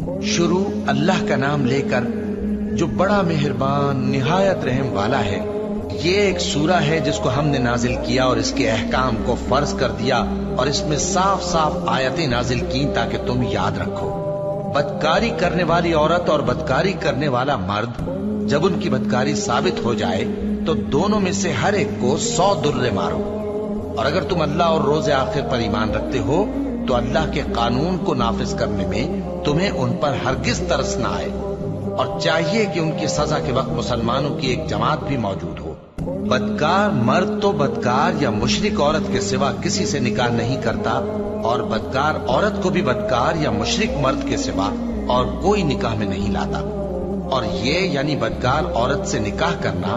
شروع اللہ کا نام لے کر جو بڑا مہربان نہایت رحم والا ہے۔ یہ ایک سورہ ہے جس کو ہم نے نازل کیا اور اس کے احکام کو فرض کر دیا، اور اس میں صاف صاف آیتیں نازل کی تاکہ تم یاد رکھو۔ بدکاری کرنے والی عورت اور بدکاری کرنے والا مرد جب ان کی بدکاری ثابت ہو جائے تو دونوں میں سے ہر ایک کو 100 درے مارو۔ اور اگر تم اللہ اور روز آخر پر ایمان رکھتے ہو تو اللہ کے قانون کو نافذ کرنے میں تمہیں ان پر ہرگز ترس نہ آئے، اور چاہیے کہ ان کی سزا کے وقت مسلمانوں کی ایک جماعت بھی موجود ہو۔ بدکار مرد تو بدکار یا مشرک عورت کے سوا کسی سے نکاح نہیں کرتا، اور بدکار عورت کو بھی بدکار یا مشرک مرد کے سوا اور کوئی نکاح میں نہیں لاتا۔ اور یہ یعنی بدکار عورت سے نکاح کرنا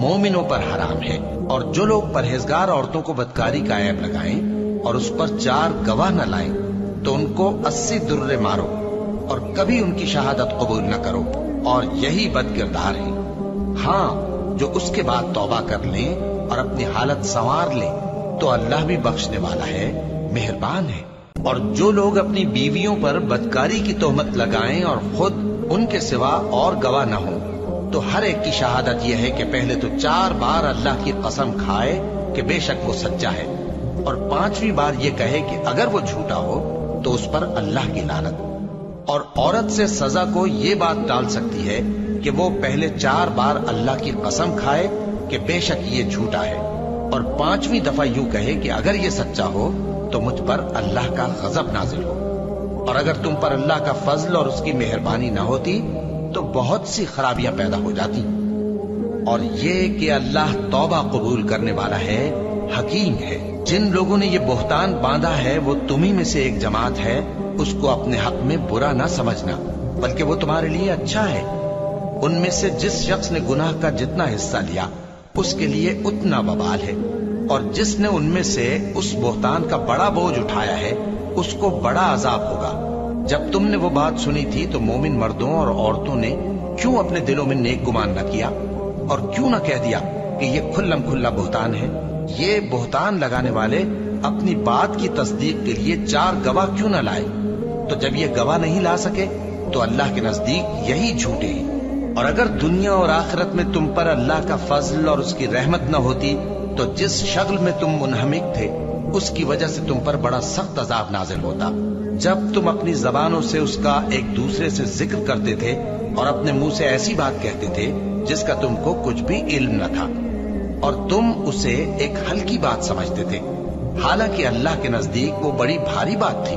مومنوں پر حرام ہے۔ اور جو لوگ پرہیزگار عورتوں کو بدکاری کا عیب لگائیں اور اس پر 4 گواہ نہ لائیں تو ان کو 80 درے مارو، اور کبھی ان کی شہادت قبول نہ کرو، اور یہی بد کردار ہے۔ ہاں، جو اس کے بعد توبہ کر لیں اور اپنی حالت سنوار لیں تو اللہ بھی بخشنے والا ہے، مہربان ہے۔ اور جو لوگ اپنی بیویوں پر بدکاری کی تہمت لگائیں اور خود ان کے سوا اور گواہ نہ ہوں تو ہر ایک کی شہادت یہ ہے کہ پہلے تو 4 بار اللہ کی قسم کھائے کہ بے شک وہ سچا ہے، اور 5ویں بار یہ کہے کہ اگر وہ جھوٹا ہو تو اس پر اللہ کی لعنت۔ اور عورت سے سزا کو یہ بات ٹال سکتی ہے کہ وہ پہلے 4 بار اللہ کی قسم کھائے کہ بے شک یہ جھوٹا ہے، اور 5ویں دفعہ یوں کہے کہ اگر یہ سچا ہو تو مجھ پر اللہ کا غضب نازل ہو۔ اور اگر تم پر اللہ کا فضل اور اس کی مہربانی نہ ہوتی تو بہت سی خرابیاں پیدا ہو جاتی۔ اور یہ کہ اللہ توبہ قبول کرنے والا ہے، حکیم ہے۔ جن لوگوں نے یہ بہتان باندھا ہے وہ تمہیں میں سے ایک جماعت ہے، اس کو اپنے حق میں برا نہ سمجھنا، بلکہ وہ تمہارے لیے اچھا ہے۔ ان میں سے جس شخص نے گناہ کا جتنا حصہ لیا اس کے لیے اتنا وبال ہے، اور جس نے ان میں سے اس بہتان کا بڑا بوجھ اٹھایا ہے اس کو بڑا عذاب ہوگا۔ جب تم نے وہ بات سنی تھی تو مومن مردوں اور عورتوں نے کیوں اپنے دلوں میں نیک گمان نہ کیا، اور کیوں نہ کہہ دیا کہ یہ کھلم کھلا بہتان ہے؟ یہ بہتان لگانے والے اپنی بات کی تصدیق کے لیے 4 گواہ کیوں نہ لائے؟ تو جب یہ گواہ نہیں لا سکے تو اللہ کے نزدیک یہی جھوٹے ہیں۔ اور اگر دنیا اور آخرت میں تم پر اللہ کا فضل اور اس کی رحمت نہ ہوتی تو جس شغل میں تم منہمک تھے اس کی وجہ سے تم پر بڑا سخت عذاب نازل ہوتا، جب تم اپنی زبانوں سے اس کا ایک دوسرے سے ذکر کرتے تھے اور اپنے منہ سے ایسی بات کہتے تھے جس کا تم کو کچھ بھی علم نہ تھا، اور تم اسے ایک ہلکی بات سمجھتے تھے، حالانکہ اللہ کے نزدیک وہ بڑی بھاری بات تھی۔